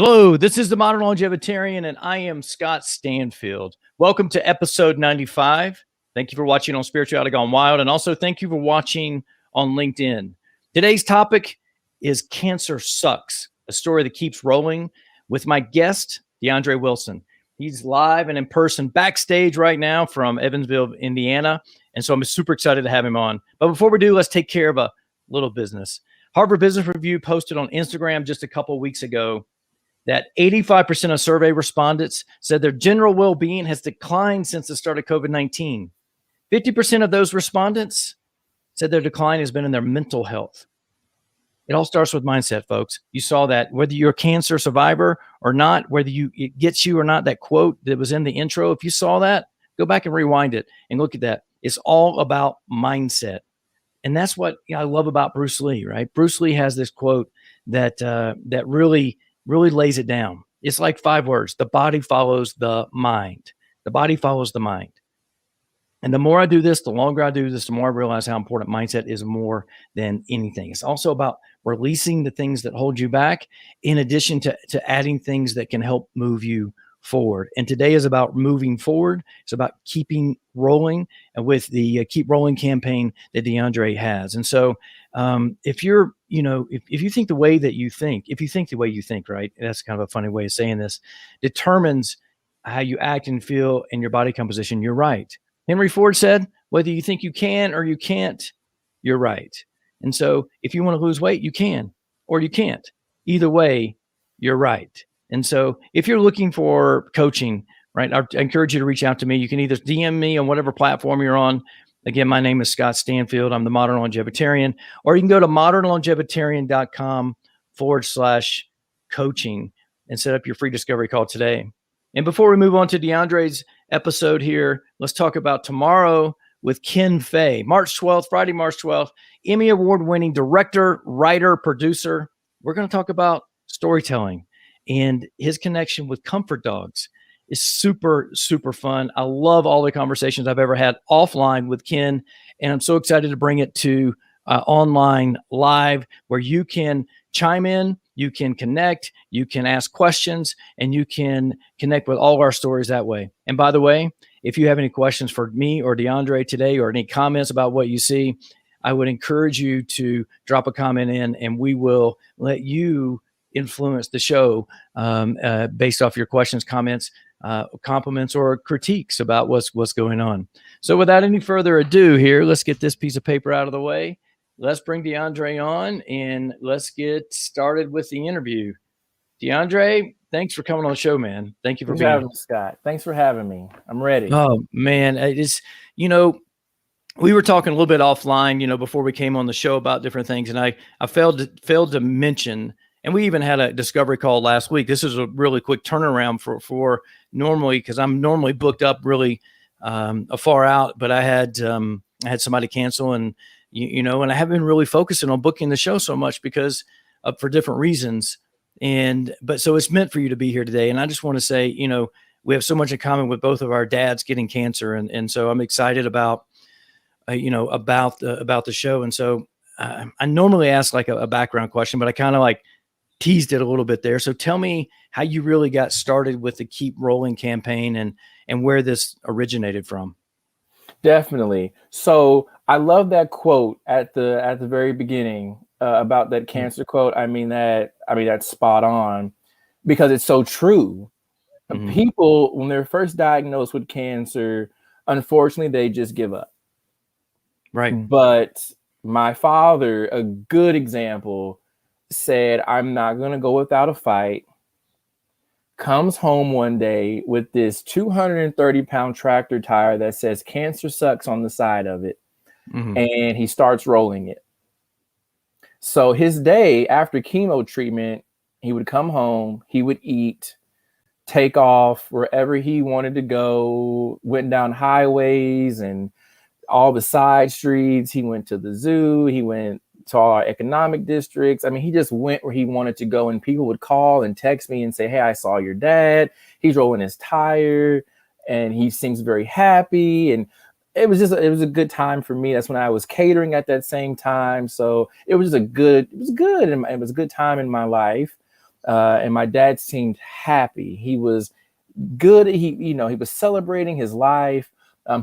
Hello, this is the Modern Longevitarian, and I am Scott Stanfield. Welcome to episode 95. Thank you for watching on Spirituality Gone Wild, and also thank you for watching on LinkedIn. Today's topic is Cancer Sucks, a story that keeps rolling with my guest, DeAndre Wilson. He's live and in person backstage right now from Evansville, Indiana, and so I'm super excited to have him on. But before we do, let's take care of a little business. Harvard Business Review posted on Instagram just a couple weeks ago that 85% of survey respondents said their general well-being has declined since the start of COVID-19. 50% of those respondents said their decline has been in their mental health. It all starts with mindset, folks. You saw that whether you're a cancer survivor or not, whether it gets you or not, that quote that was in the intro, if you saw that, go back and rewind it and look at that. It's all about mindset. And that's what I love about Bruce Lee, right? Bruce Lee has this quote that really lays it down. It's like 5 words. The body follows the mind. The body follows the mind. And the more I do this, the longer I do this, the more I realize how important mindset is more than anything. It's also about releasing the things that hold you back, in addition to adding things that can help move you forward. And today is about moving forward. It's about keeping rolling, and with the Keep Rolling campaign that DeAndre has. And so if you're, if you think the way that you think, if you think the way you think, right, that's kind of a funny way of saying this, determines how you act and feel in your body composition, you're right. Henry Ford said, whether you think you can or you can't, you're right. And so if you want to lose weight, you can, or you can't. Either way, you're right. And so if you're looking for coaching, right, I encourage you to reach out to me. You can either DM me on whatever platform you're on. Again, my name is Scott Stanfield. I'm the Modern Longevitarian. Or you can go to modernlongevitarian.com/coaching and set up your free discovery call today. And before we move on to DeAndre's episode here, let's talk about tomorrow with Ken Fay. Friday, March 12th, Emmy Award-winning director, writer, producer. We're going to talk about storytelling. And his connection with comfort dogs is super, super fun. I love all the conversations I've ever had offline with Ken, and I'm so excited to bring it to online live, where you can chime in, you can connect, you can ask questions, and you can connect with all of our stories that way. And by the way, if you have any questions for me or DeAndre today, or any comments about what you see, I would encourage you to drop a comment in, and we will let you influence the show based off your questions, comments, compliments, or critiques about what's going on. So without any further ado here, let's get this piece of paper out of the way. Let's bring DeAndre on, and let's get started with the interview. DeAndre, thanks for coming on the show, man. Thank you for being here, Scott. Thanks for having me. I'm ready. Oh man, it's we were talking a little bit offline, before we came on the show about different things, and I failed to mention. And we even had a discovery call last week. This is a really quick turnaround for normally, because I'm normally booked up really far out, but I had somebody cancel, and and I haven't been really focusing on booking the show so much because for different reasons. But so it's meant for you to be here today. And I just want to say, we have so much in common with both of our dads getting cancer, and so I'm excited about about the show. And so I normally ask like a background question, but I kind of like teased it a little bit there. So tell me how you really got started with the Keep Rolling campaign, and where this originated from. Definitely. So I love that quote at the very beginning about that cancer quote. I mean, that's spot on, because it's so true. Mm-hmm. People, when they're first diagnosed with cancer, unfortunately, they just give up. Right. But my father, a good example, said, I'm not going to go without a fight. Comes home one day with this 230-pound tractor tire that says "Cancer Sucks" on the side of it. Mm-hmm. And he starts rolling it. So his day after chemo treatment, he would come home, he would eat, take off wherever he wanted to go, went down highways and all the side streets. He went to the zoo. He went to all our economic districts. I mean, he just went where he wanted to go, and people would call and text me and say, hey, I saw your dad. He's rolling his tire and he seems very happy. And it was a good time for me. That's when I was catering at that same time. So it was a good time in my life. And my dad seemed happy. He was good. He was celebrating his life.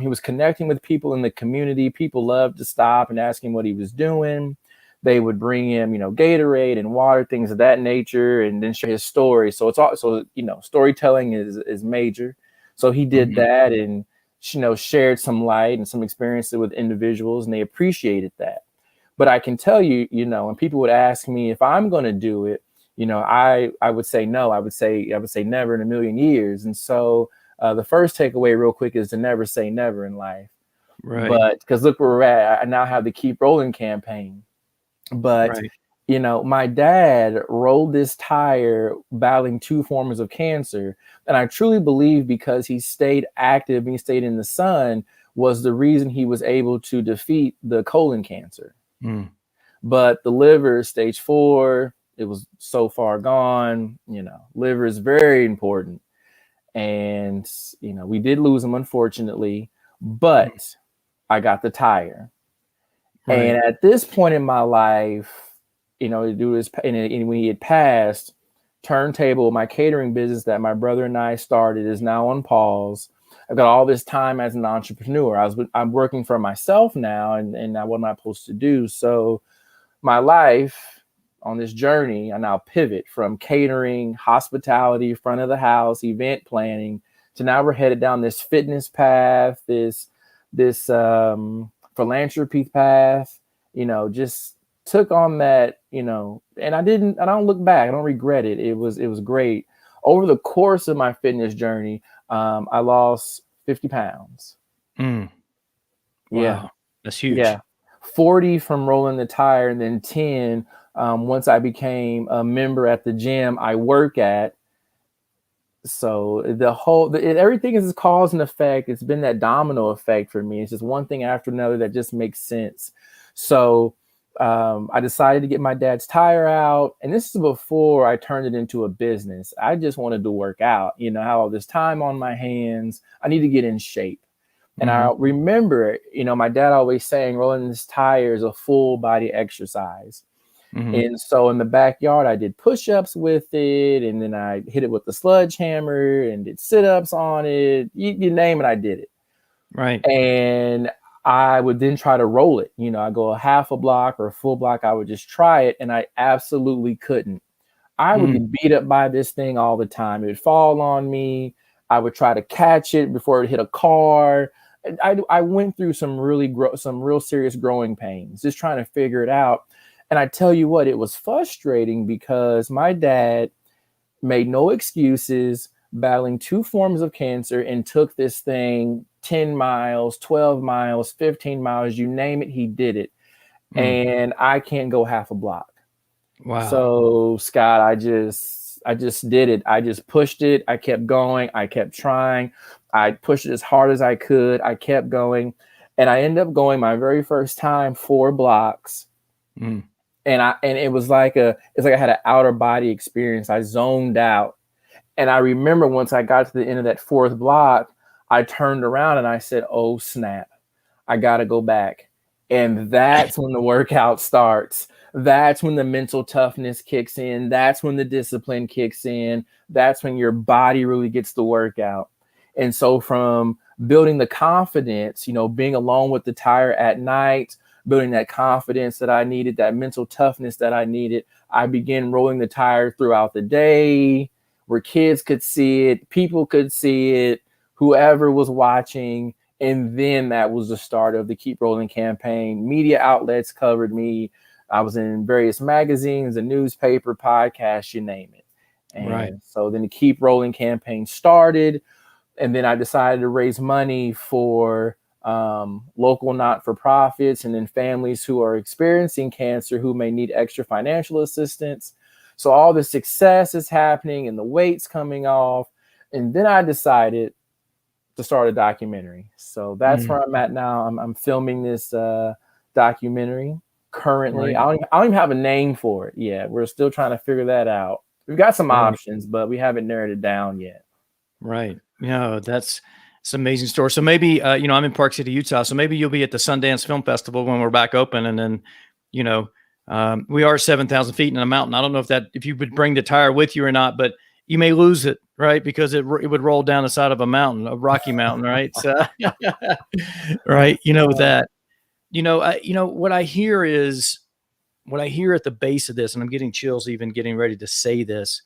He was connecting with people in the community. People loved to stop and ask him what he was doing. They would bring him, Gatorade and water, things of that nature, and then share his story. So it's also, storytelling is major. So he did that, and shared some light and some experiences with individuals, and they appreciated that. But I can tell you, when people would ask me if I'm going to do it, I would say no. I would say never in a million years. And so the first takeaway real quick is to never say never in life. Right. But because look where we're at. I now have the Keep Rolling campaign. But, my dad rolled this tire battling 2 forms of cancer. And I truly believe because he stayed active and he stayed in the sun was the reason he was able to defeat the colon cancer. But the liver, stage 4, it was so far gone. Liver is very important. And, we did lose him, unfortunately, but I got the tire. And at this point in my life, when he had passed, Turntable, my catering business that my brother and I started, is now on pause. I've got all this time as an entrepreneur. I'm working for myself now, and now what am I supposed to do? So my life on this journey, I now pivot from catering, hospitality, front of the house, event planning, to now we're headed down this fitness path, this philanthropy path, just took on that, and I don't look back. I don't regret it. It was great. Over the course of my fitness journey, I lost 50 pounds. Wow. Yeah. That's huge. Yeah. 40 from rolling the tire, and then 10 once I became a member at the gym I work at. So everything is cause and effect. It's been that domino effect for me. It's just one thing after another that just makes sense. So I decided to get my dad's tire out. And this is before I turned it into a business. I just wanted to work out, I have all this time on my hands. I need to get in shape. And I remember, my dad always saying rolling this tire is a full body exercise. And so in the backyard, I did push-ups with it, and then I hit it with the sledgehammer and did sit-ups on it. You name it, I did it. Right. And I would then try to roll it. I go a half a block or a full block. I would just try it, and I absolutely couldn't. I would get beat up by this thing all the time. It would fall on me. I would try to catch it before it hit a car. I went through some real serious growing pains, just trying to figure it out. And I tell you what, it was frustrating because my dad made no excuses, battling 2 forms of cancer, and took this thing 10 miles, 12 miles, 15 miles, you name it, he did it. And I can't go half a block. Wow. So Scott, I just did it. I just pushed it. I kept going. I kept trying. I pushed it as hard as I could. I kept going. And I ended up going my very first time 4 blocks. And it was like I had an outer body experience. I zoned out. And I remember once I got to the end of that 4th block, I turned around and I said, oh, snap, I got to go back. And that's when the workout starts. That's when the mental toughness kicks in. That's when the discipline kicks in. That's when your body really gets the workout. And so from building the confidence, being alone with the tire at night, building that confidence that I needed, that mental toughness that I needed, I began rolling the tire throughout the day where kids could see it, people could see it, whoever was watching. And then that was the start of the Keep Rolling campaign. Media outlets covered me. I was in various magazines, a newspaper, podcast, you name it. And so then the Keep Rolling campaign started. And then I decided to raise money for local not-for-profits and then families who are experiencing cancer who may need extra financial assistance. So all the success is happening and the weight's coming off. And then I decided to start a documentary. So that's where I'm at now. I'm filming this documentary currently. I don't even have a name for it yet. We're still trying to figure that out. We've got some options, but we haven't narrowed it down yet. Right. That's an amazing story. So maybe, I'm in Park City, Utah. So maybe you'll be at the Sundance Film Festival when we're back open. And then, We are 7,000 feet in a mountain. I don't know if you would bring the tire with you or not, but you may lose it, right? Because it would roll down the side of a mountain, a rocky mountain, right? So, right. With that, what I hear at the base of this, and I'm getting chills even getting ready to say this,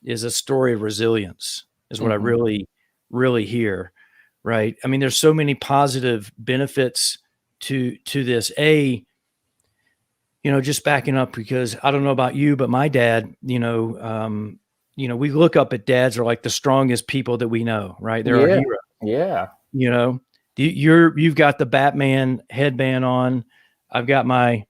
is a story of resilience is what I really, really hear. Right. I mean, there's so many positive benefits to this. Just backing up, because I don't know about you, but my dad, we look up at dads are like the strongest people that we know, right? They're our hero. Yeah. You've got the Batman headband on. I've got my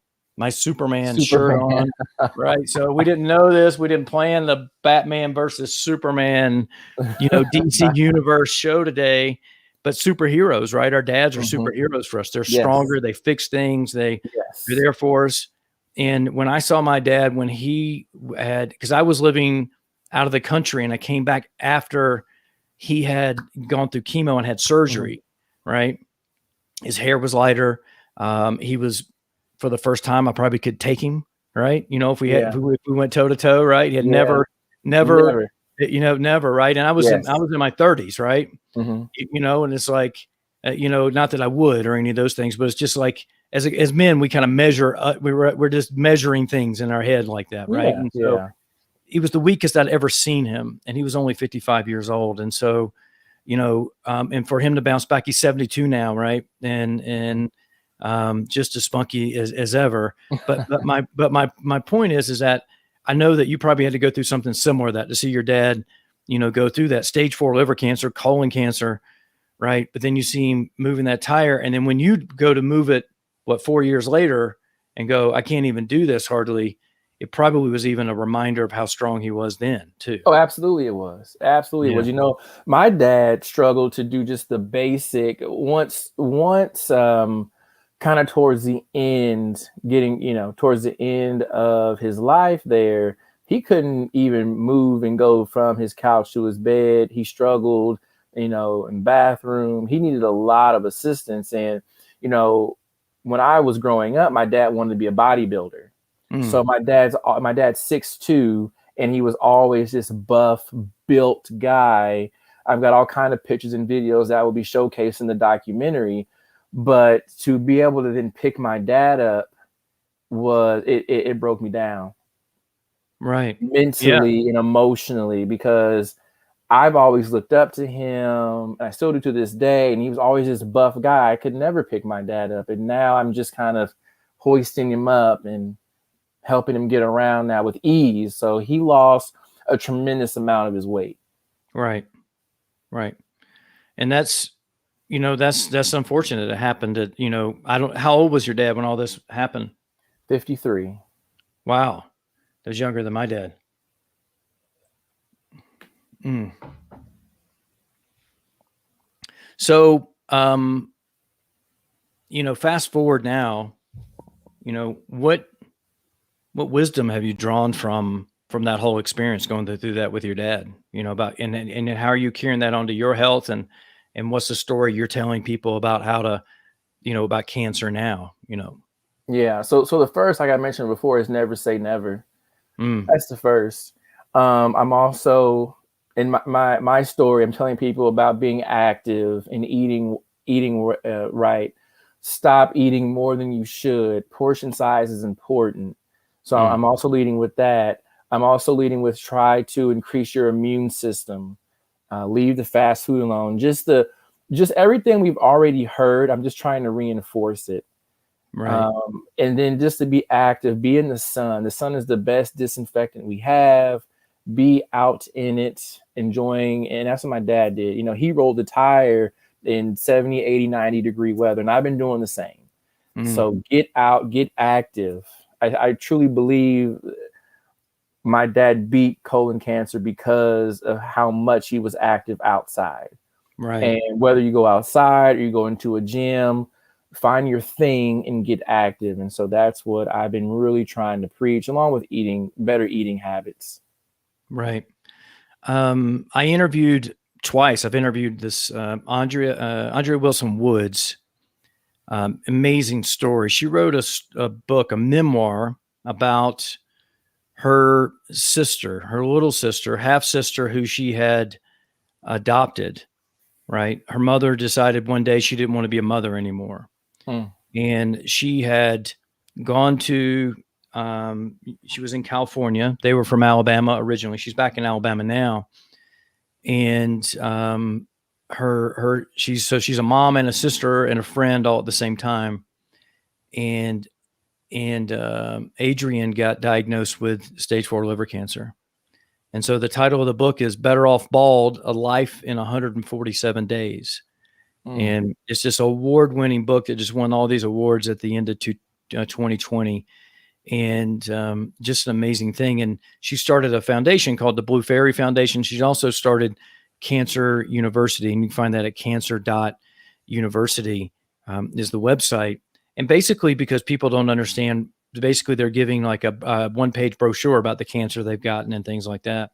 Superman shirt on, right? So we didn't know this. We didn't plan the Batman versus Superman, DC Universe show today, but superheroes, right? Our dads are superheroes for us. They're stronger. They fix things. They're there for us. And when I saw my dad, when he had, because I was living out of the country and I came back after he had gone through chemo and had surgery, right? His hair was lighter. He was, for the first time, I probably could take him, right? If we went toe to toe, right? He had never, right? And I was in my 30s, right? And it's like, not that I would or any of those things, but it's just like, as men, we kind of measure, we're just measuring things in our head like that. Right. And so he was the weakest I'd ever seen him. And he was only 55 years old. And so, and for him to bounce back, he's 72 now. Right. And just as spunky as ever. But my point is that I know that you probably had to go through something similar to that, to see your dad, go through that stage 4 liver cancer, colon cancer. Right. But then you see him moving that tire. And then when you go to move it, 4 years later, and go, I can't even do this hardly. It probably was even a reminder of how strong he was then too. Oh, absolutely. It was. Absolutely. It was. My dad struggled to do just the basic once, kind of towards the end, towards the end of his life there, he couldn't even move and go from his couch to his bed. He struggled, in bathroom. He needed a lot of assistance. And, when I was growing up, my dad wanted to be a bodybuilder. So my dad's 6'2", and he was always this buff, built guy. I've got all kind of pictures and videos that will be showcased in the documentary. But to be able to then pick my dad up it broke me down. Right. Mentally and emotionally, because I've always looked up to him, and I still do to this day. And he was always this buff guy. I could never pick my dad up. And now I'm just kind of hoisting him up and helping him get around now with ease. So he lost a tremendous amount of his weight. Right. Right. And that's unfortunate. It happened at, how old was your dad when all this happened? 53. Wow. That was younger than my dad. So, fast forward now, what wisdom have you drawn from that whole experience going through that with your dad, about, and how are you carrying that onto your health, and what's the story you're telling people about how to, about cancer now, Yeah. So the first, like I mentioned before, is never say never. That's the first. I'm also, in my story, I'm telling people about being active and eating right. Stop eating more than you should. Portion size is important. So I'm also leading with that. I'm also leading with try to increase your immune system. Leave the fast food alone. Just everything we've already heard. I'm just trying to reinforce it. Right. And then just to be active, be in the sun. The sun is the best disinfectant we have. Be out in it, enjoying. And that's what my dad did. He rolled the tire in 70, 80, 90 degree weather. And I've been doing the same. So get out, get active. I truly believe my dad beat colon cancer because of how much he was active outside. Right. And whether you go outside or you go into a gym, find your thing and get active. And so that's what I've been really trying to preach, along with better eating habits. Right. I interviewed twice. I've interviewed this Andrea Wilson Woods. Amazing story. She wrote a book, a memoir, about her sister, her little sister, half sister, who she had adopted, right? Her mother decided one day she didn't want to be a mother anymore. And she had gone to, she was in California. They were from Alabama originally. She's back in Alabama now. And she's a mom and a sister and a friend all at the same time. And Adrian got diagnosed with stage 4 liver cancer. And so the title of the book is Better Off Bald, A Life in 147 Days. And it's this award-winning book that just won all these awards at the end of 2020. And just an amazing thing. And she started a foundation called the Blue Fairy Foundation. She's also started Cancer University, and you can find that at cancer.university is the website. And basically, because people don't understand, basically they're giving like a one-page brochure about the cancer they've gotten and things like that.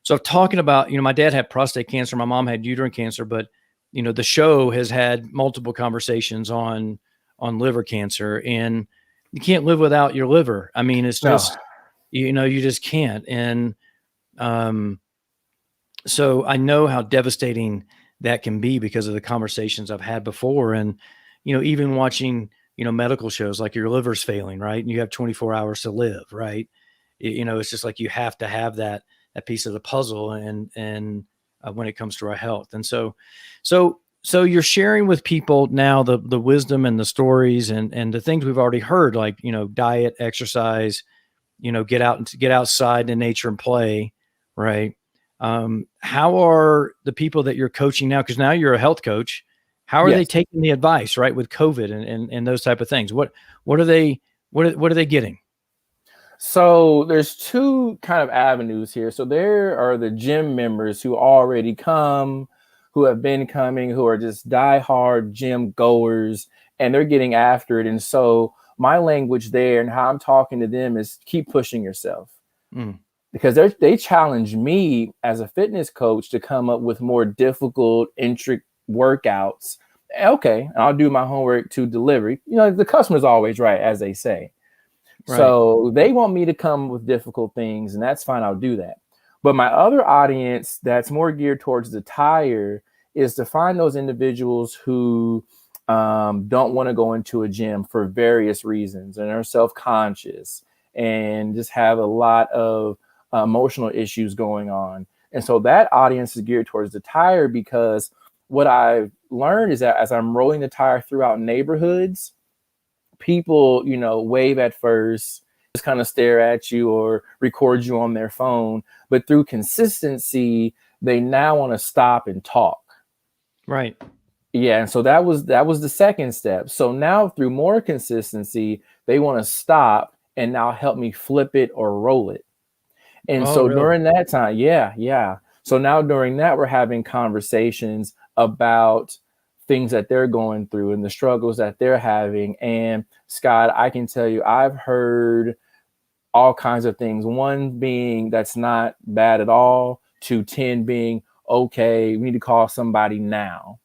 So talking about, my dad had prostate cancer, my mom had uterine cancer, but the show has had multiple conversations on liver cancer, and you can't live without your liver. I mean, it's just, you just can't. And so I know how devastating that can be because of the conversations I've had before. And, even watching, medical shows, like your liver's failing, right? And you have 24 hours to live, right? It's just like you have to have that piece of the puzzle and when it comes to our health. And so you're sharing with people now the wisdom and the stories and the things we've already heard, like, diet, exercise, get outside in nature and play, right? How are the people that you're coaching now? Because now you're a health coach. How are they taking the advice, right, with COVID and those type of things? What are they getting? So there's two kind of avenues here. So there are the gym members who already come, who have been coming, who are just diehard gym goers, and they're getting after it. And so my language there and how I'm talking to them is keep pushing yourself. Because they challenge me as a fitness coach to come up with more difficult, intricate workouts. Okay, I'll do my homework to delivery. The customer's always right, as they say. Right. So they want me to come with difficult things, and that's fine. I'll do that. But my other audience that's more geared towards the tire is to find those individuals who don't want to go into a gym for various reasons and are self-conscious and just have a lot of emotional issues going on. And so that audience is geared towards the tire, because what I've learned is that as I'm rolling the tire throughout neighborhoods, people, wave at first, just kind of stare at you or record you on their phone. But through consistency, they now want to stop and talk. Right. Yeah. And so that was the second step. So now through more consistency, they want to stop and now help me flip it or roll it. And so really? During that time, yeah. So now during that, we're having conversations about things that they're going through and the struggles that they're having. And Scott, I can tell you, I've heard all kinds of things. One being that's not bad at all, to 10 being, okay, we need to call somebody now.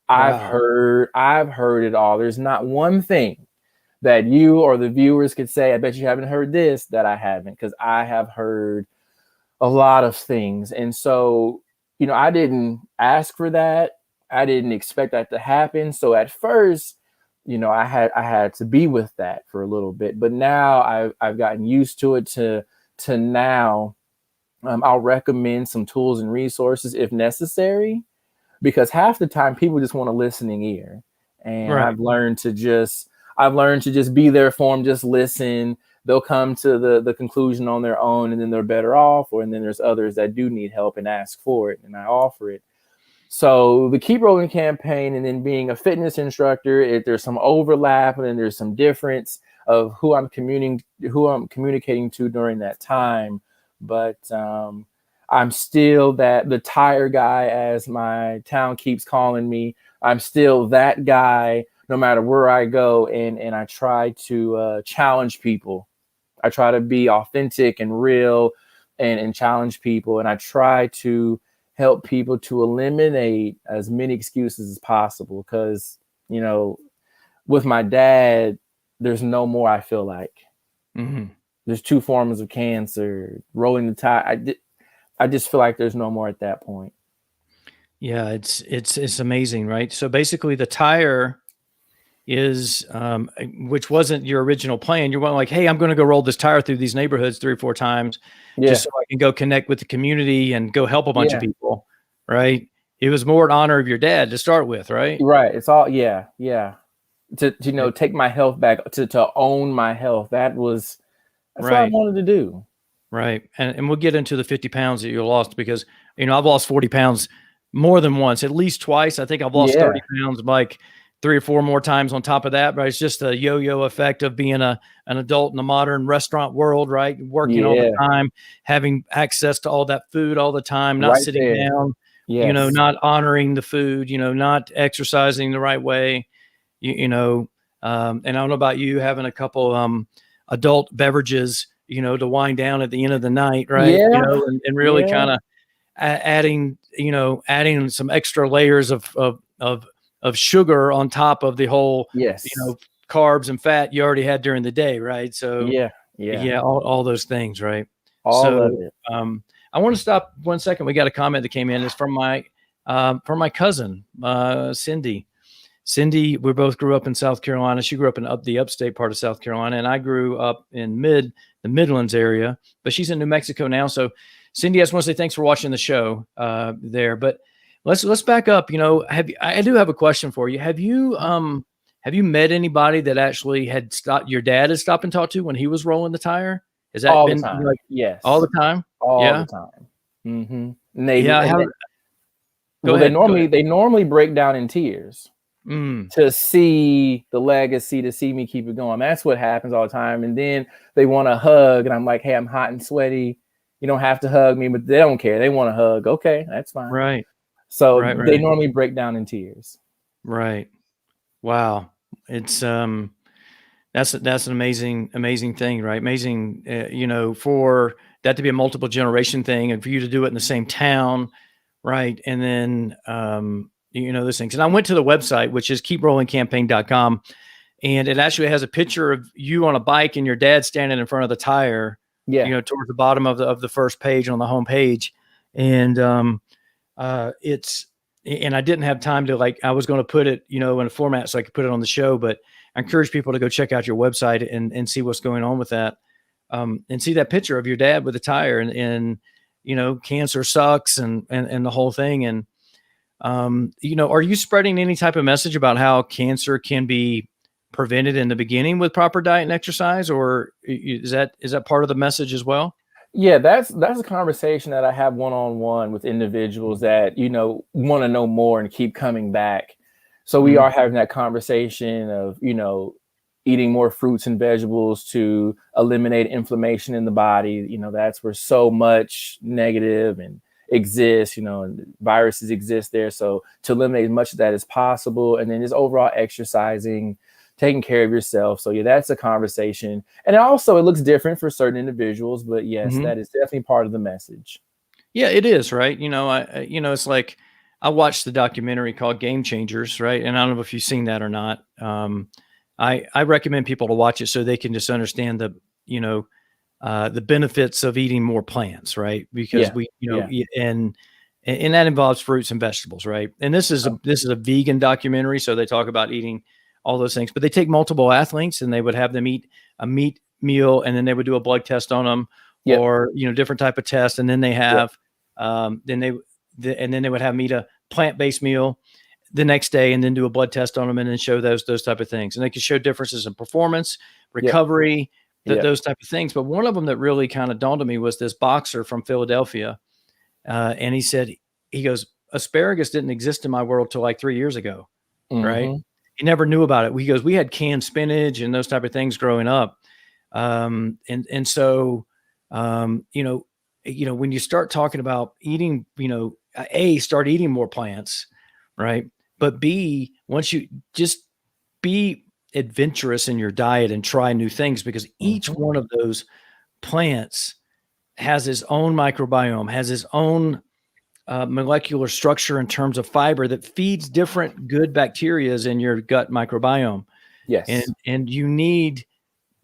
Wow. I've heard it all. There's not one thing that you or the viewers could say, I bet you haven't heard this, that I haven't, because I have heard a lot of things. And so, I didn't ask for that. I didn't expect that to happen. So at first, I had to be with that for a little bit, but now I've gotten used to it to now I'll recommend some tools and resources if necessary, because half the time people just want a listening ear. And right. I've learned to just be there for them, just listen. They'll come to the conclusion on their own, and then they're better off. And then there's others that do need help and ask for it, and I offer it. So the Keep Rolling campaign, and then being a fitness instructor, there's some overlap, and then there's some difference of who I'm communicating to during that time. But I'm still the tire guy, as my town keeps calling me. I'm still that guy no matter where I go, and I try to challenge people. I try to be authentic and real and challenge people, and I try to help people to eliminate as many excuses as possible, because, with my dad, there's no more, I feel like. Mm-hmm. there's two forms of cancer, rolling the tide. I just feel like there's no more at that point. Yeah, it's amazing, right? So basically the tire is, which wasn't your original plan. You weren't like, hey, I'm going to go roll this tire through these neighborhoods 3 or 4 times just so I can go connect with the community and go help a bunch of people, right? It was more in honor of your dad to start with, right? Right. It's all, yeah. To take my health back, to own my health. That's what I wanted to do. Right. And we'll get into the 50 pounds that you lost, because, I've lost 40 pounds more than once, at least twice. I think I've lost 30 pounds, like 3 or 4 more times on top of that. But it's just a yo-yo effect of being an adult in the modern restaurant world, right? Working all the time, having access to all that food all the time, not sitting down, not honoring the food, not exercising the right way, and I don't know about you, having a couple adult beverages, to wind down at the end of the night, right? And really kind of adding some extra layers of sugar on top of the whole, carbs and fat you already had during the day, right? So all those things, right? All of it. I want to stop 1 second. We got a comment that came in. It's from my cousin, Cindy. Cindy, we both grew up in South Carolina. She grew up in the upstate part of South Carolina, and I grew up in the Midlands area, but she's in New Mexico now. So Cindy, I just want to say thanks for watching the show there, but let's back up. I do have a question for you. Have you met anybody that actually your dad had stopped and talked to when he was rolling the tire? Has that all been the time? Yes. All the time? All the time. Mm-hmm. They normally break down in tears. To see the legacy, to see me keep it going. That's what happens all the time. And then they want a hug, and I'm like, hey, I'm hot and sweaty. You don't have to hug me, but they don't care. They want a hug. Okay, that's fine. Right. So they normally break down in tears. Right. Wow. It's that's an amazing thing, right? Amazing, for that to be a multiple generation thing, and for you to do it in the same town, right? And then those things. And I went to the website, which is keeprollingcampaign.com, and it actually has a picture of you on a bike and your dad standing in front of the tire, towards the bottom of the first page on the home page. And and I didn't have time to, I was going to put it, in a format so I could put it on the show, but I encourage people to go check out your website and see what's going on with that. And see that picture of your dad with a tire and cancer sucks and the whole thing. And, are you spreading any type of message about how cancer can be prevented in the beginning with proper diet and exercise, or is that part of the message as well? Yeah, that's a conversation that I have one-on-one with individuals that, want to know more and keep coming back. So we are having that conversation of, eating more fruits and vegetables to eliminate inflammation in the body. That's where so much negative and exists, and viruses exist there. So to eliminate as much of that as possible, and then just overall exercising, taking care of yourself. So that's a conversation. And also it looks different for certain individuals, but yes, that is definitely part of the message. Yeah, it is, right? It's like, I watched the documentary called Game Changers, right? And I don't know if you've seen that or not. I recommend people to watch it so they can just understand the benefits of eating more plants, right? Because and that involves fruits and vegetables, right? And this is a vegan documentary, so they talk about eating all those things, but they take multiple athletes and they would have them eat a meat meal, and then they would do a blood test on them, or different type of test, and then they have then they would have them eat a plant-based meal the next day, and then do a blood test on them, and then show those type of things, and they can show differences in performance, recovery, those type of things. But one of them that really kind of dawned on me was this boxer from Philadelphia, and he goes, asparagus didn't exist in my world till like 3 years ago, right? He never knew about it. He goes, we had canned spinach and those type of things growing up. So, when you start talking about eating, A, start eating more plants, right? But B, once you just be adventurous in your diet and try new things, because each one of those plants has its own microbiome, has its own molecular structure in terms of fiber that feeds different good bacteria in your gut microbiome. Yes. And you need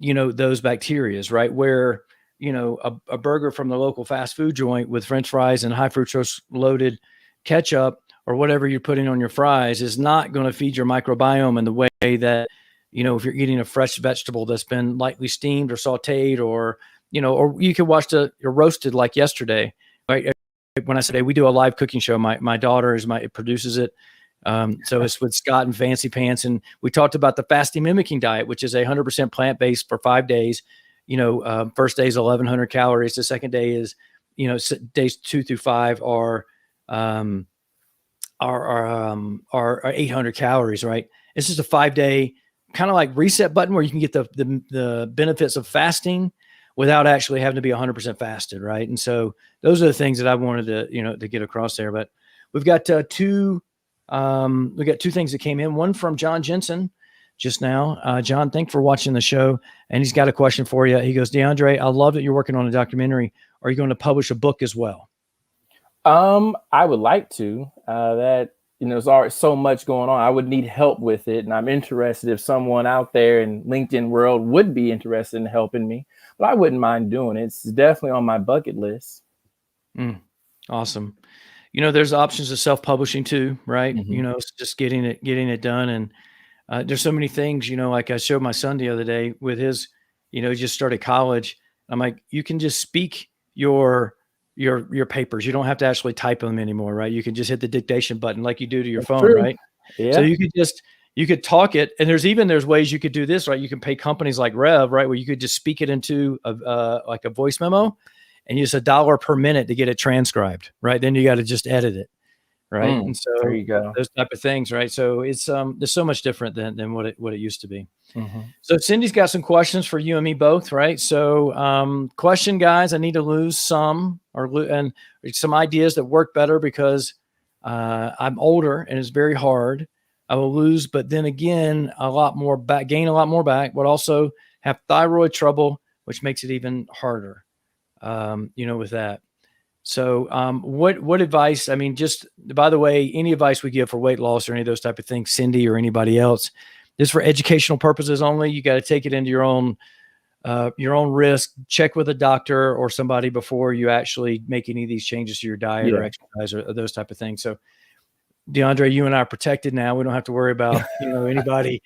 those bacterias, right? Where, a burger from the local fast food joint with French fries and high fructose loaded ketchup or whatever you're putting on your fries is not going to feed your microbiome in the way that, if you're eating a fresh vegetable that's been lightly steamed or sauteed, or you could watch or roasted like yesterday, right? When I say we do a live cooking show, my daughter produces it. So it's with Scott and Fancy Pants. And we talked about the fasting mimicking diet, which is 100% plant-based for 5 days. First day is 1,100 calories. The second day is, days 2 through 5 are 800 calories, right? It's just a 5-day kind of like reset button where you can get the benefits of fasting without actually having to be 100% fasted, right? And so those are the things that I wanted to get across there. But we've got two things that came in. One from John Jensen just now. John, thanks for watching the show. And he's got a question for you. He goes, DeAndre, I love that you're working on a documentary. Are you going to publish a book as well? I would like to. There's already so much going on. I would need help with it. And I'm interested if someone out there in LinkedIn world would be interested in helping me. But I wouldn't mind doing it. It's definitely on my bucket list. Awesome. There's options of self-publishing too, right? Mm-hmm. It's just getting it done. And there's so many things, like I showed my son the other day with his, he just started college. I'm like, you can just speak your papers. You don't have to actually type them anymore, right? You can just hit the dictation button like you do to your phone, true. right? Yeah. So you could talk it. And there's ways you could do this, right? You can pay companies like Rev, right? Where you could just speak it into like a voice memo and use $1 per minute to get it transcribed, right? Then you got to just edit it, right? And so there you go. Those type of things, right? So it's there's so much different than what it used to be. Mm-hmm. So Cindy's got some questions for you and me both, right? So question, guys, I need to lose some and some ideas that work better because I'm older and it's very hard. I will lose, but then again, gain a lot more back, but also have thyroid trouble, which makes it even harder, with that. So what advice, I mean, just by the way, any advice we give for weight loss or any of those type of things, Cindy or anybody else, this for educational purposes only. You got to take it into your own risk, check with a doctor or somebody before you actually make any of these changes to your diet or exercise or those type of things. So DeAndre, you and I are protected now. We don't have to worry about, anybody,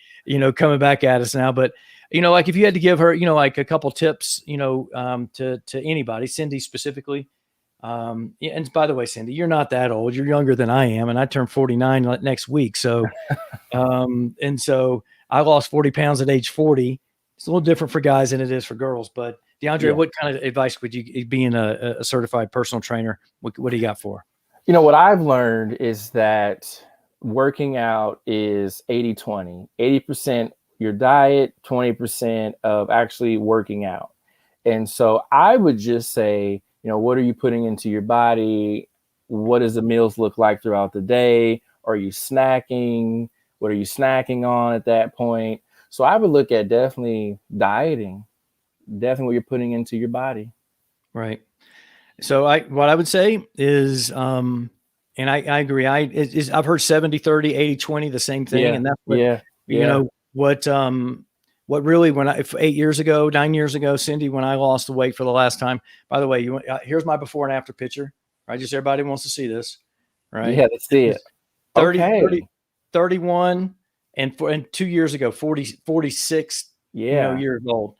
coming back at us now. But, like if you had to give her, like a couple tips, to anybody, Cindy specifically. And by the way, Cindy, you're not that old. You're younger than I am. And I turn 49 next week. So, and so I lost 40 pounds at age 40. It's a little different for guys than it is for girls. But DeAndre, what kind of advice would you, being a certified personal trainer, what do you got for? What I've learned is that working out is 80-20, 80% your diet, 20% of actually working out. And so I would just say, what are you putting into your body? What does the meals look like throughout the day? Are you snacking? What are you snacking on at that point? So I would look at definitely dieting, definitely what you're putting into your body. Right. So what I would say is, and I agree. I've heard 70-30, 80-20, the same thing. Yeah. And that's what really, 9 years ago, Cindy, when I lost the weight for the last time, by the way, here's my before and after picture, right? Just everybody wants to see this, right? Yeah, let's see it. 31 and 2 years ago, 46 years old.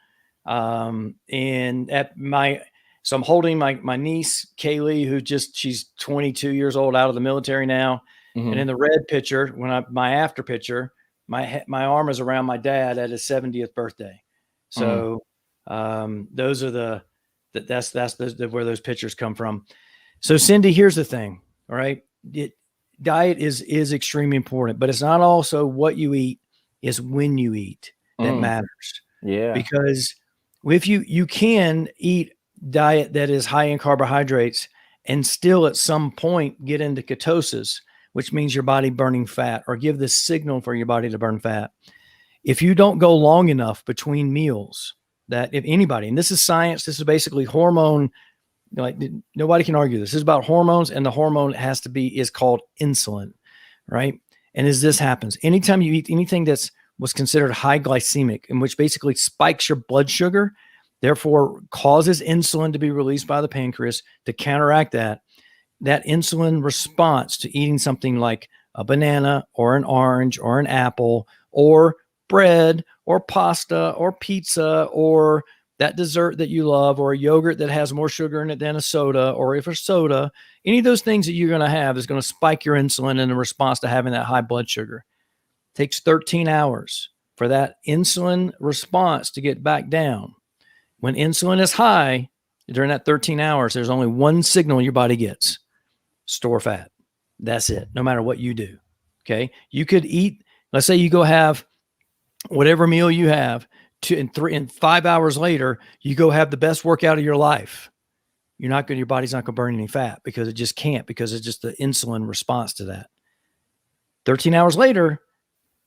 So I'm holding my niece, Kaylee, who she's 22 years old, out of the military now. Mm-hmm. And in the red picture, my after picture, my arm is around my dad at his 70th birthday. So those are that's where those pictures come from. So Cindy, here's the thing. All right. Diet is extremely important, but it's not also what you eat, is when you eat that matters. Yeah. Because if you can eat diet that is high in carbohydrates and still at some point get into ketosis, which means your body burning fat, or give the signal for your body to burn fat. If you don't go long enough between meals, that if anybody, and this is science, this is basically hormone, like nobody can argue this. This is about hormones, and the hormone is called insulin, right? And as this happens, anytime you eat anything that's was considered high glycemic, in which basically spikes your blood sugar, therefore causes insulin to be released by the pancreas to counteract that. That insulin response to eating something like a banana or an orange or an apple or bread or pasta or pizza or that dessert that you love or a yogurt that has more sugar in it than a soda, or if a soda, any of those things that you're going to have is going to spike your insulin in response to having that high blood sugar. It takes 13 hours for that insulin response to get back down. When insulin is high, during that 13 hours, there's only one signal your body gets: store fat. That's it, no matter what you do. Okay. You could eat, let's say you go have whatever meal you have, and 5 hours later, you go have the best workout of your life. Your body's not going to burn any fat because it just can't, because it's just the insulin response to that. 13 hours later,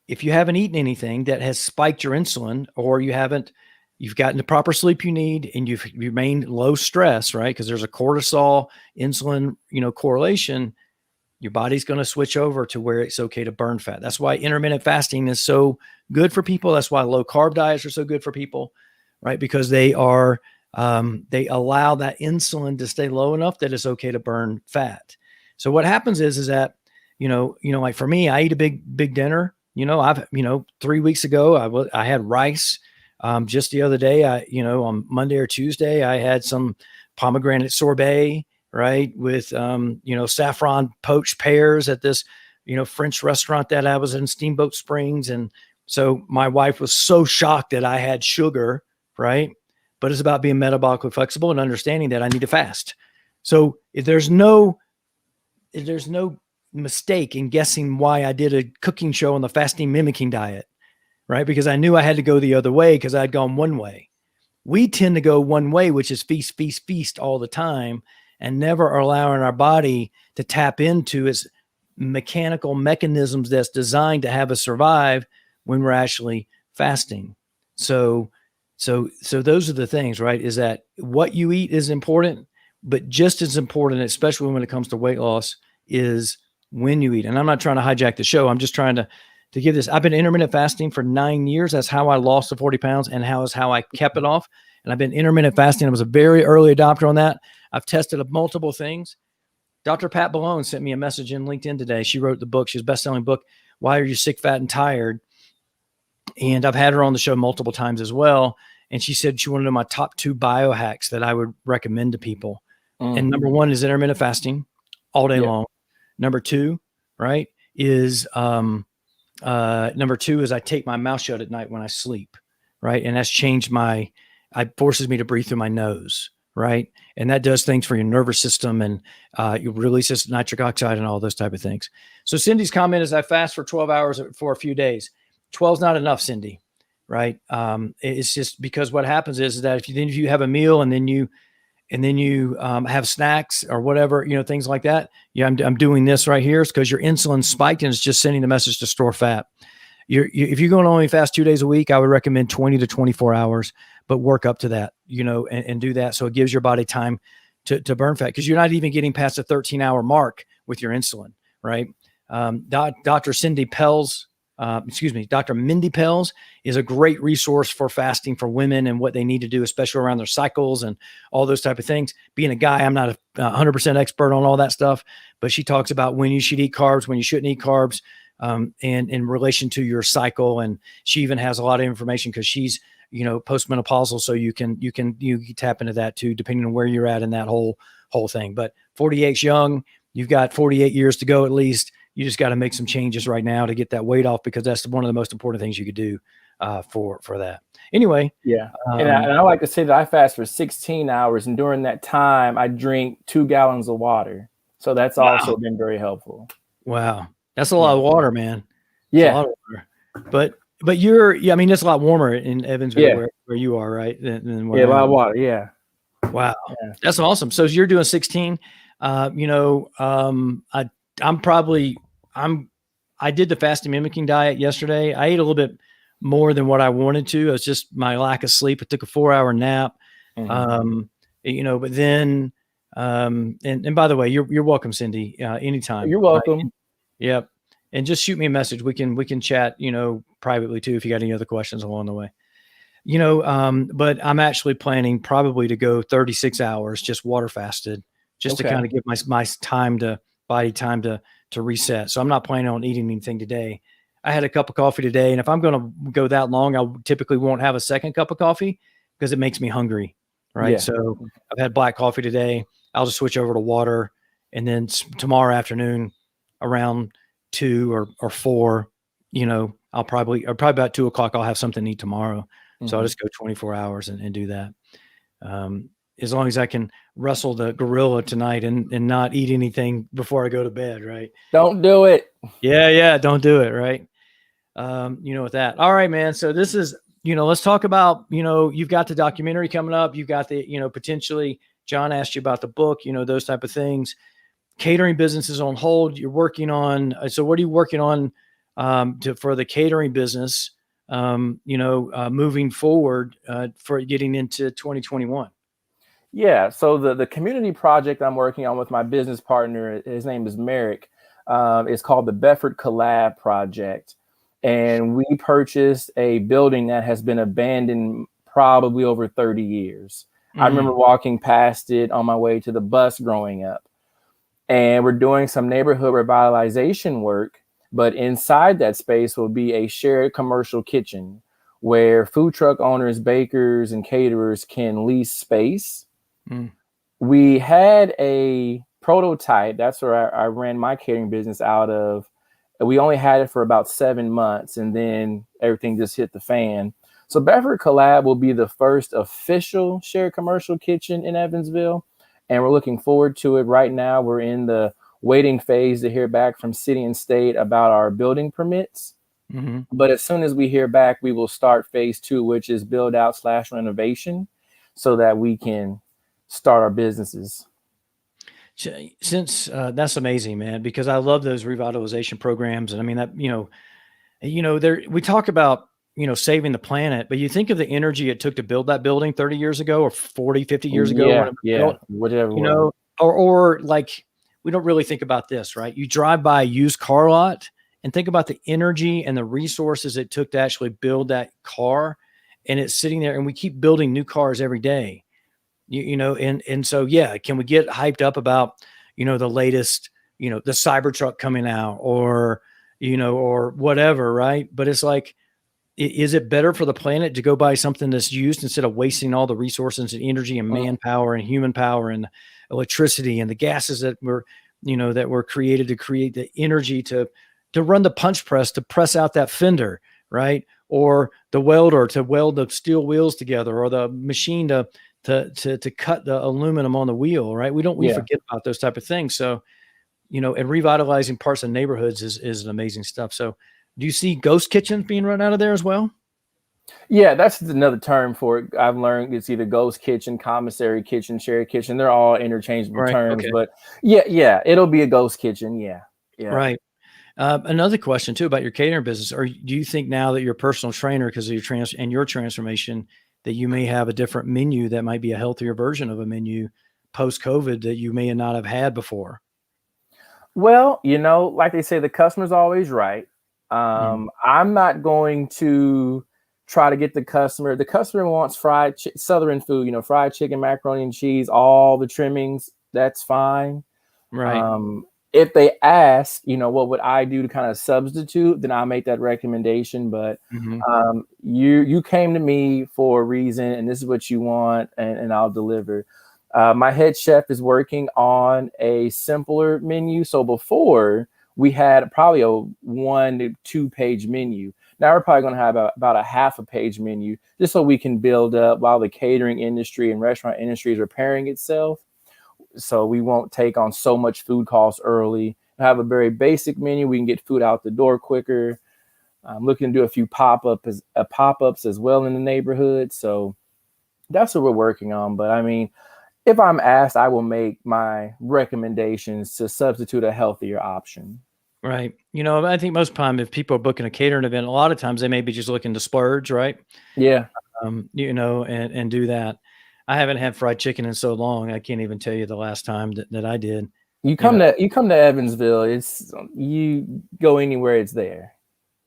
if you haven't eaten anything that has spiked your insulin, or you've gotten the proper sleep you need, and you've remained low stress, right? Because there's a cortisol insulin, correlation. Your body's going to switch over to where it's okay to burn fat. That's why intermittent fasting is so good for people. That's why low carb diets are so good for people, right? Because they allow that insulin to stay low enough that it's okay to burn fat. So what happens is that, like for me, I eat a big dinner. 3 weeks ago, I had rice. Just the other day, on Monday or Tuesday, I had some pomegranate sorbet, right, with saffron poached pears at this French restaurant that I was in, Steamboat Springs. And so my wife was so shocked that I had sugar, right? But it's about being metabolically flexible and understanding that I need to fast. So if there's no mistake in guessing why I did a cooking show on the fasting mimicking diet, right? Because I knew I had to go the other way because I'd gone one way. We tend to go one way, which is feast, feast, feast all the time, and never allowing our body to tap into its mechanical mechanisms that's designed to have us survive when we're actually fasting. So those are the things, right? Is that what you eat is important, but just as important, especially when it comes to weight loss, is when you eat. And I'm not trying to hijack the show. I'm just trying to give this. I've been intermittent fasting for 9 years. That's how I lost the 40 pounds, and how I kept it off. And I've been intermittent fasting. I was a very early adopter on that. I've tested multiple things. Dr. Pat Ballone sent me a message in LinkedIn today. She wrote the book. She's best-selling book, Why Are You Sick, Fat, and Tired? And I've had her on the show multiple times as well. And she said she wanted to know my top 2 biohacks that I would recommend to people. And number 1 is intermittent fasting all day long. Number 2, right, is I take my mouth shut at night when I sleep, right? And that's changed it forces me to breathe through my nose, right? And that does things for your nervous system, and you release nitric oxide and all those type of things. So Cindy's comment is, I fast for 12 hours for a few days. 12 is not enough, Cindy, right? It's just because what happens is that if you have a meal and then you have snacks or whatever, things like that. Yeah, I'm doing this right here. It's because your insulin spiked and it's just sending the message to store fat. If you're going to only fast 2 days a week, I would recommend 20 to 24 hours, but work up to that, and do that. So it gives your body time to burn fat, because you're not even getting past the 13-hour mark with your insulin, right? Dr. Dr. Mindy Pelz is a great resource for fasting for women and what they need to do, especially around their cycles and all those type of things. Being a guy, I'm not 100% expert on all that stuff, but she talks about when you should eat carbs, when you shouldn't eat carbs, and in relation to your cycle. And she even has a lot of information because she's, postmenopausal. So you can tap into that too, depending on where you're at in that whole thing. But 48's young. You've got 48 years to go at least. You just got to make some changes right now to get that weight off, because that's one of the most important things you could do for that. Anyway. Yeah. And I like to say that I fast for 16 hours. And during that time, I drink 2 gallons of water. So that's also been very helpful. Wow. That's a lot of water, man. Yeah. A lot of water. But it's a lot warmer in Evansville where you are, right? Than a lot of water. Yeah. Wow. Yeah. That's awesome. So you're doing 16, I did the fasting mimicking diet yesterday. I ate a little bit more than what I wanted to. It was just my lack of sleep. I took a 4-hour nap. But then, and by the way, you're welcome, Cindy, anytime. You're welcome. Yep. And just shoot me a message. We can chat, privately too if you got any other questions along the way. But I'm actually planning probably to go 36 hours just water fasted, just to kind of give my body time to reset. So I'm not planning on eating anything today. I had a cup of coffee today, and if I'm going to go that long, I typically won't have a second cup of coffee because it makes me hungry, right? Yeah. So I've had black coffee today. I'll just switch over to water, and then tomorrow afternoon around 2 or 4, I'll probably about 2 o'clock, I'll have something to eat tomorrow. So I'll just go 24 hours and do that. As long as I can wrestle the gorilla tonight and not eat anything before I go to bed, right? Don't do it. Yeah. Don't do it, right? With that. All right, man. So this is, let's talk about, you've got the documentary coming up. You've got the, potentially John asked you about the book, those type of things. Catering business is on hold. You're working on, so what are you working on for the catering business, moving forward for getting into 2021? Yeah. So the community project I'm working on with my business partner, his name is Merrick, is called the Bedford Collab project. And we purchased a building that has been abandoned probably over 30 years. I remember walking past it on my way to the bus growing up. And we're doing some neighborhood revitalization work, but inside that space will be a shared commercial kitchen where food truck owners, bakers, and caterers can lease space. We had a prototype. That's where I ran my catering business out of. We only had it for about 7 months, and then everything just hit the fan. So Bedford Collab will be the first official shared commercial kitchen in Evansville, and we're looking forward to it. Right now, we're in the waiting phase to hear back from city and state about our building permits. But as soon as we hear back, we will start phase 2, which is build out / renovation, so that we can start our businesses. Since that's amazing, man, because I love those revitalization programs. And I mean that, we talk about, saving the planet, but you think of the energy it took to build that building 30 years ago or 40, 50 years ago. When it was built, whatever. Or like, we don't really think about this, right? You drive by a used car lot and think about the energy and the resources it took to actually build that car, and it's sitting there, and we keep building new cars every day. And so, yeah, can we get hyped up about, the latest, the Cybertruck coming out or whatever, right? But it's like, is it better for the planet to go buy something that's used instead of wasting all the resources and energy and manpower and human power and electricity and the gases that were created to create the energy to run the punch press, to press out that fender, right? Or the welder to weld the steel wheels together, or the machine to cut the aluminum on the wheel, right? We forget about those type of things. So, and revitalizing parts of neighborhoods is amazing stuff. So do you see ghost kitchens being run out of there as well? Yeah, that's another term for it. I've learned it's either ghost kitchen, commissary kitchen, shared kitchen. They're all interchangeable terms, but yeah, it'll be a ghost kitchen. Yeah. Right. Another question too about your catering business. Do you think now that you're a personal trainer, because of your transformation, that you may have a different menu that might be a healthier version of a menu post-COVID that you may not have had before? Well, like they say, the customer's always right. I'm not going to try to get the customer. The customer wants fried Southern food, fried chicken, macaroni and cheese, all the trimmings. That's fine. Right. If they ask, what would I do to kind of substitute, then I'll make that recommendation. But you came to me for a reason, and this is what you want, and I'll deliver. My head chef is working on a simpler menu. So before, we had probably a 1 to 2 page menu. Now we're probably going to have about a half a page menu, just so we can build up while the catering industry and restaurant industry is repairing itself. So we won't take on so much food costs early. Have a very basic menu. We can get food out the door quicker. I'm looking to do a few pop-ups as well in the neighborhood. So that's what we're working on. But I mean, if I'm asked, I will make my recommendations to substitute a healthier option. Right. I think most time if people are booking a catering event, a lot of times they may be just looking to splurge, right? Yeah. And do that. I haven't had fried chicken in so long. I can't even tell you the last time that I did. You come to Evansville. You go anywhere, it's there.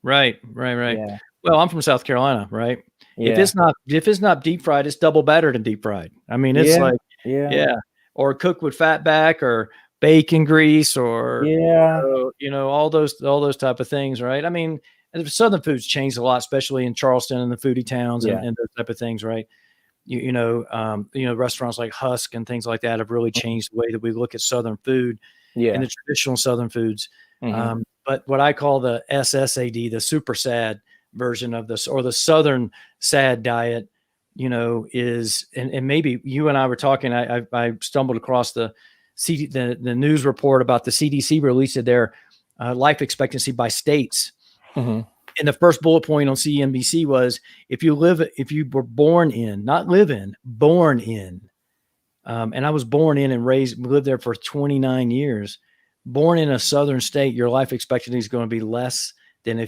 Right. Yeah. Well, I'm from South Carolina, right? If Yeah. it's not deep fried, it's double battered and deep fried. I mean, it's Yeah. like, Yeah. yeah, or cooked with fat back or bacon grease or, Yeah. all those type of things, right? I mean, Southern food's changed a lot, especially in Charleston and the foodie towns Yeah. and those type of things, right? Restaurants like Husk and things like that have really changed the way that we look at Southern food Yeah. and the traditional Southern foods. Mhm. But what I call the SSAD, the super sad version of this, or the Southern sad diet, is, and maybe you and I were talking, I stumbled across the news report about the CDC released their life expectancy by states. Mhm. And the first bullet point on CNBC was, if you were born in, not live in, born in, and I was born in and lived there for 29 years, born in a Southern state, your life expectancy is going to be less than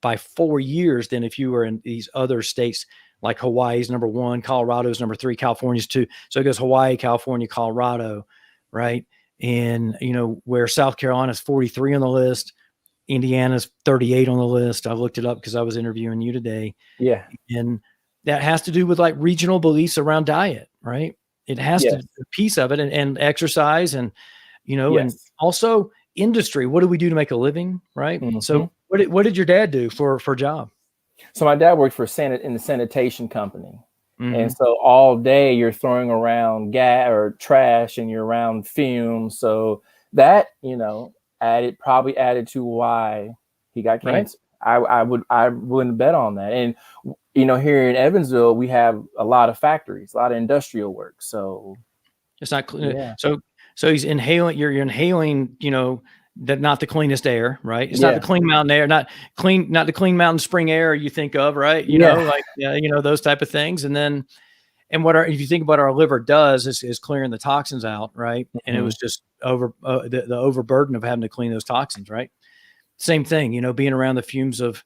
by 4 years than if you were in these other states, like Hawaii's number 1, Colorado's number 3, California's 2. So it goes Hawaii, California, Colorado, right? And, where South Carolina's 43 on the list, Indiana's 38 on the list. I looked it up because I was interviewing you today. Yeah. And that has to do with like regional beliefs around diet, right? It has to be a piece of it, and exercise and, and also industry. What do we do to make a living? Right. Mhm. So what did your dad do for a job? So my dad worked in the sanitation company. Mm-hmm. And so all day you're throwing around gas or trash and you're around fumes. So that, probably added to why he got cancer. Right. I wouldn't bet on that. And, here in Evansville, we have a lot of factories, a lot of industrial work. So it's not clean. Yeah. So he's inhaling, you're inhaling, not the cleanest air, right? It's not the clean mountain air, not the clean mountain spring air you think of, right? Those type of things. And then, if you think about our liver does is clearing the toxins out, right? Mm-hmm. And it was just the overburden of having to clean those toxins, right? Same thing, being around the fumes of,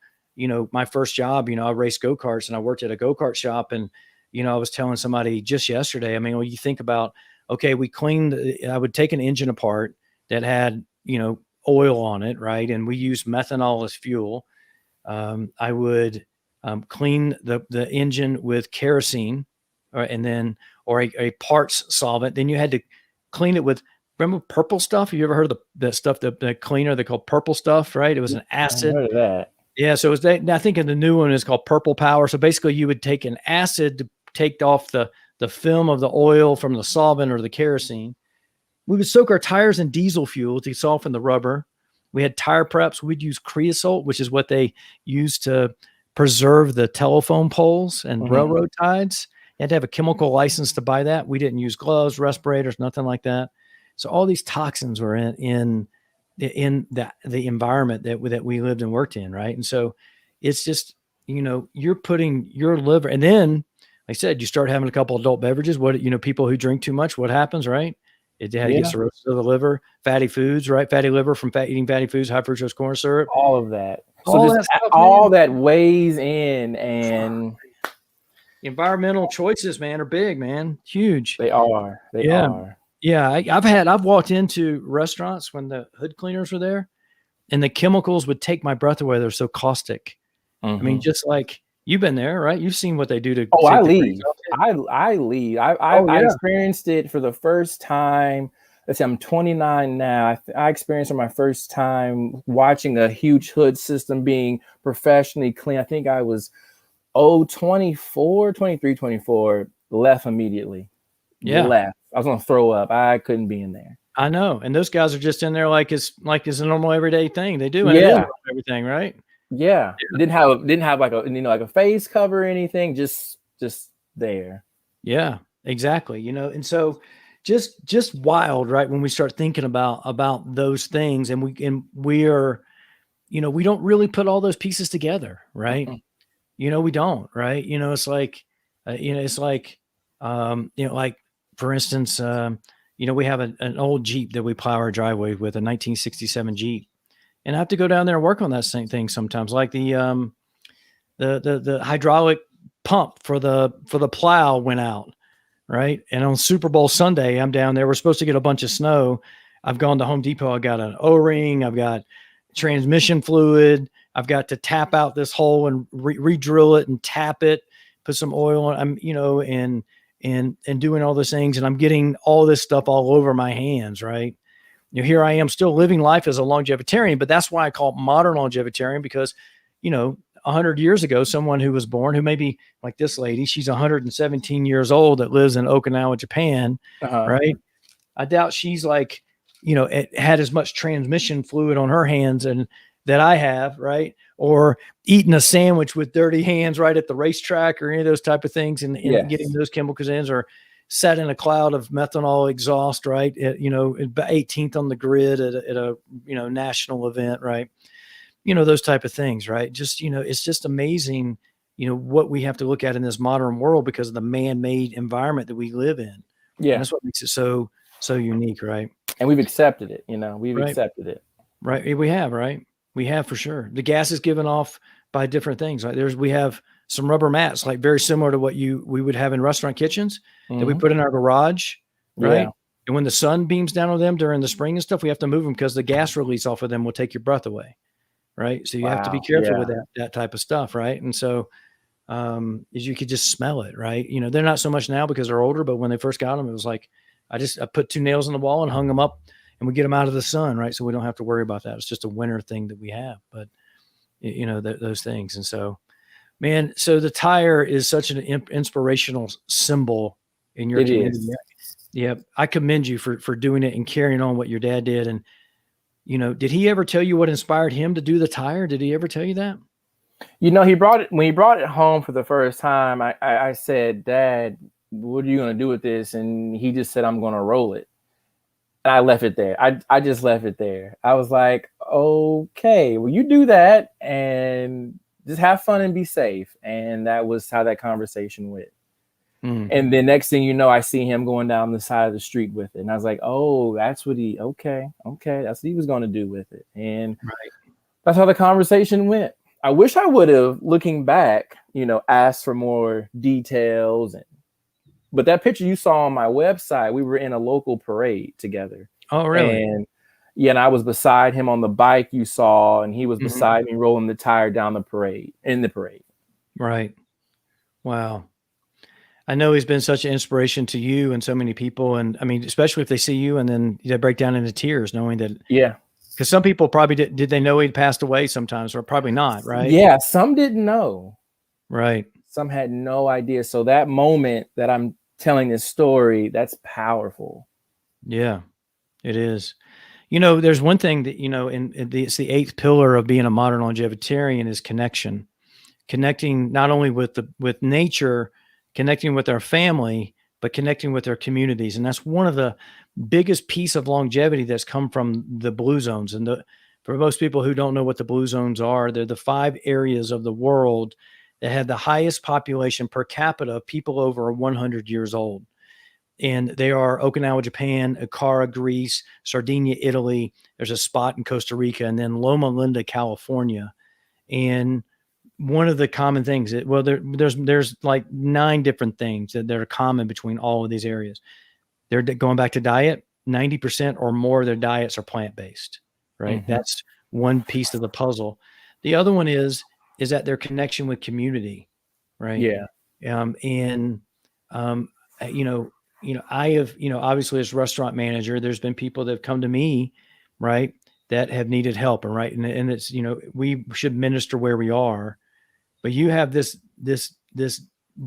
my first job, I raced go-karts and I worked at a go-kart shop, and, I was telling somebody just yesterday, I mean, when you think about, okay, I would take an engine apart that had, oil on it, right? And we used methanol as fuel. I would clean the engine with kerosene, or a parts solvent. Then you had to clean it with, remember purple stuff? Have you ever heard of the stuff, the cleaner they call purple stuff, right? It was an acid. I heard of that. Yeah. So I think in the new one is called Purple Power. So basically you would take an acid to take off the film of the oil from the solvent or the kerosene. We would soak our tires in diesel fuel to soften the rubber. We had tire preps. We'd use creosote, which is what they use to preserve the telephone poles and railroad ties. You had to have a chemical license to buy that. We didn't use gloves, respirators, nothing like that. So all these toxins were in the environment that we lived and worked in, right? And so it's just, you're putting your liver, and then, like I said, you start having a couple adult beverages. People who drink too much, what happens, right? It gets cirrhosis of the liver, fatty foods, right? Fatty liver from eating fatty foods, high fructose corn syrup. All of that. So all that weighs in, and environmental choices, man, are big, man. Huge. They are. They are. Yeah. I've walked into restaurants when the hood cleaners were there, and the chemicals would take my breath away. They're so caustic. I mean, just like, you've been there, right? You've seen what they do to. Oh, I leave. I leave. I experienced it for the first time. Let's see, I'm 29 now. I experienced it my first time watching a huge hood system being professionally cleaned. I think I was 23, 24, left immediately. Yeah. Left. I was going to throw up. I couldn't be in there. I know. And those guys are just in there like it's a normal everyday thing they do. And it is everything, right? Yeah. Didn't have like a face cover or anything, just there. Yeah, exactly. And so just wild, right? When we start thinking about those things, and we are, we don't really put all those pieces together, right? Mm-hmm. We don't, right? It's like, like, for instance, we have an old Jeep that we plow our driveway with, a 1967 Jeep. And I have to go down there and work on that same thing sometimes, like the hydraulic pump for the plow went out, right? And on Super Bowl Sunday, I'm down there. We're supposed to get a bunch of snow. I've gone to Home Depot. I got an O-ring. I've got transmission fluid. I've got to tap out this hole and re-drill it and tap it, put some oil on. I'm, and doing all those things, and I'm getting all this stuff all over my hands, right? Here I am still living life as a longevitarian, but that's why I call it modern longevitarian, because, 100 years ago, someone who was born, who may be like this lady, she's 117 years old that lives in Okinawa, Japan, right? I doubt she's like, it had as much transmission fluid on her hands and that I have, right? Or eating a sandwich with dirty hands right at the racetrack or any of those type of things, and getting those chemicals in, or sat in a cloud of methanol exhaust, right? At, 18th on the grid at a national event, right? Those type of things, right? Just, it's just amazing, what we have to look at in this modern world because of the man-made environment that we live in. Yeah. And that's what makes it so unique, right? And we've accepted it, we've accepted it. Right. We have, right? We have, for sure. The gas is given off by different things. Like we have some rubber mats, like very similar to what we would have in restaurant kitchens that we put in our garage, right? Yeah. And when the sun beams down on them during the spring and stuff, we have to move them because the gas release off of them will take your breath away, right? So you have to be careful with that type of stuff, right? And so as you could just smell it, right? They're not so much now because they're older, but when they first got them, it was like I put 2 nails in the wall and hung them up, and we get them out of the sun, right? So we don't have to worry about that. It's just a winter thing that we have, but those things. And so, man, so the tire is such an inspirational symbol in your community. Is. Yeah. I commend you for doing it and carrying on what your dad did. And, did he ever tell you what inspired him to do the tire? Did he ever tell you that? When he brought it home for the first time, I said, Dad, what are you going to do with this? And he just said, I'm going to roll it. And I left it there. I just left it there. I was like, okay, well, you do that and just have fun and be safe. And that was how that conversation went. And then next thing you know, I see him going down the side of the street with it. And I was like, oh, that's what okay. That's what he was going to do with it. And that's how the conversation went. I wish I would have, looking back, asked for more details. But that picture you saw on my website, we were in a local parade together. Oh, really? And I was beside him on the bike you saw, and he was beside me rolling the tire down the parade, in the parade. Right. Wow. I know he's been such an inspiration to you and so many people. And I mean, especially if they see you and then they break down into tears knowing that. Yeah. Because some people probably did they know he'd passed away sometimes, or probably not, right? Yeah. Some didn't know. Right. Some had no idea. So that moment that I'm telling this story, that's powerful. Yeah, it is. There's one thing that, it's the 8th pillar of being a modern longevitarian is connection. Connecting not only with nature, connecting with our family, but connecting with our communities. And that's one of the biggest piece of longevity that's come from the blue zones. And for most people who don't know what the blue zones are, they're the 5 areas of the world that have the highest population per capita of people over 100 years old. And they are Okinawa, Japan, Ikara, Greece, Sardinia, Italy. There's a spot in Costa Rica, and then Loma Linda, California. And one of the common things there's like 9 different things that are common between all of these areas. They're going back to diet. 90% or more of their diets are plant-based, right? That's one piece of the puzzle. The other one is that their connection with community, right? Yeah. I have, obviously as restaurant manager, there's been people that have come to me, right, that have needed help, and right. And it's, we should minister where we are, but you have this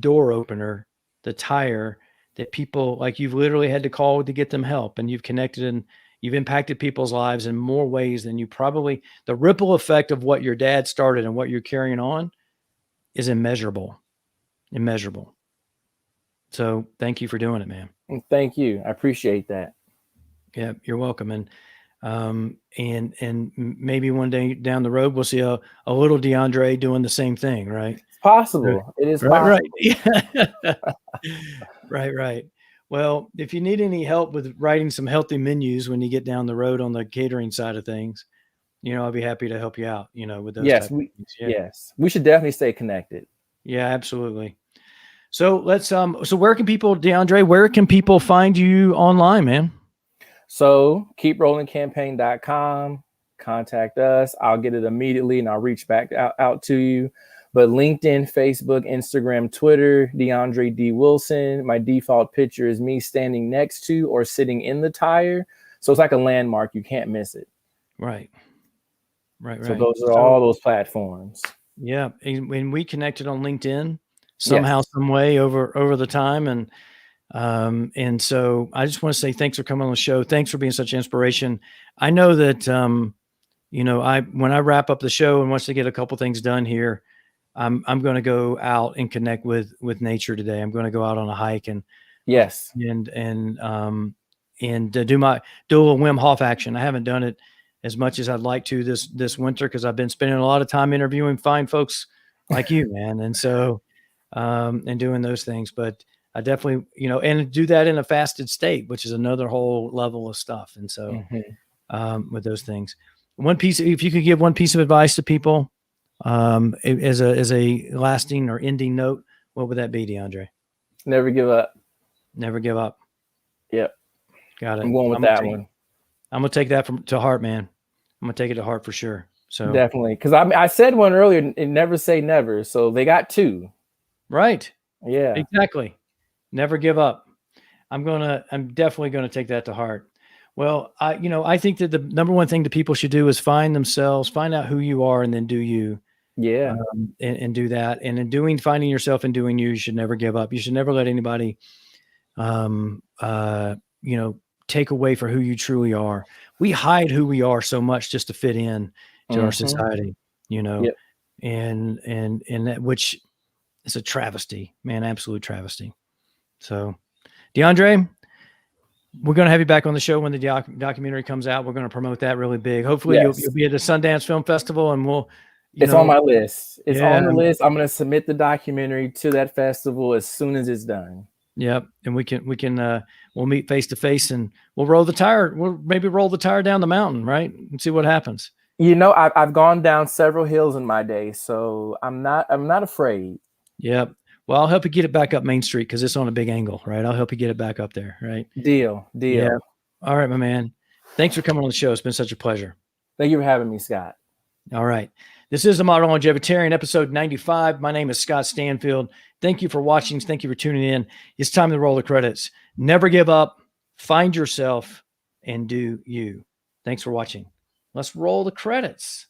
door opener, the tire, that people, like, you've literally had to call to get them help, and you've connected and you've impacted people's lives in more ways than the ripple effect of what your dad started and what you're carrying on is immeasurable. So thank you for doing it, man. Thank you. I appreciate that. Yeah, you're welcome. And maybe one day down the road, we'll see a little DeAndre doing the same thing, right? It's possible. It is possible. Right. Right. Well, if you need any help with writing some healthy menus when you get down the road on the catering side of things, I'll be happy to help you out, with those. Yes. Yes. We should definitely stay connected. Yeah, absolutely. So let's, so DeAndre, where can people find you online, man? So keeprollingcampaign.com, contact us. I'll get it immediately and I'll reach back out to you. But LinkedIn, Facebook, Instagram, Twitter, DeAndre D. Wilson. My default picture is me standing next to or sitting in the tire. So it's like a landmark. You can't miss it. Right. Right. So those are all those platforms. Yeah. And when we connected on LinkedIn somehow, some way over the time. And so I just want to say thanks for coming on the show. Thanks for being such an inspiration. I know that, when I wrap up the show and once I get a couple things done here, I'm going to go out and connect with nature today. I'm going to go out on a hike and do a Wim Hof action. I haven't done it as much as I'd like to this winter because I've been spending a lot of time interviewing fine folks like you, man. And so, and doing those things, but I definitely, and do that in a fasted state, which is another whole level of stuff. And so, with those things, if you could give one piece of advice to people, as a lasting or ending note, what would that be, DeAndre? Never give up. Never give up. Yep. Got it. I'm going with that one. I'm going to take that to heart, man. I'm going to take it to heart for sure. So definitely. Cause I said one earlier and never say never. So they got two. Right. Yeah, exactly. Never give up. I'm definitely going to take that to heart. Well, I think that the number one thing that people should do is find out who you are, and then do you. Yeah. And do that. And in finding yourself and doing you should never give up. You should never let anybody, take away for who you truly are. We hide who we are so much just to fit in to our society, Yep. and that, which is a travesty, man, absolute travesty. So DeAndre, we're going to have you back on the show when the documentary comes out. We're going to promote that really big. Hopefully you'll be at the Sundance Film Festival, and it's on my list. It's on the list. I'm going to submit the documentary to that festival as soon as it's done. Yep. And we'll meet face to face, and we'll roll the tire. We'll maybe roll the tire down the mountain, right? And see what happens. I've gone down several hills in my day, so I'm not afraid. Yep. Well, I'll help you get it back up Main Street because it's on a big angle, right? I'll help you get it back up there, right? Deal. Yeah. All right, my man. Thanks for coming on the show. It's been such a pleasure. Thank you for having me, Scott. All right. This is the Modern Longevitarian, episode 95. My name is Scott Stanfield. Thank you for watching. Thank you for tuning in. It's time to roll the credits. Never give up. Find yourself and do you. Thanks for watching. Let's roll the credits.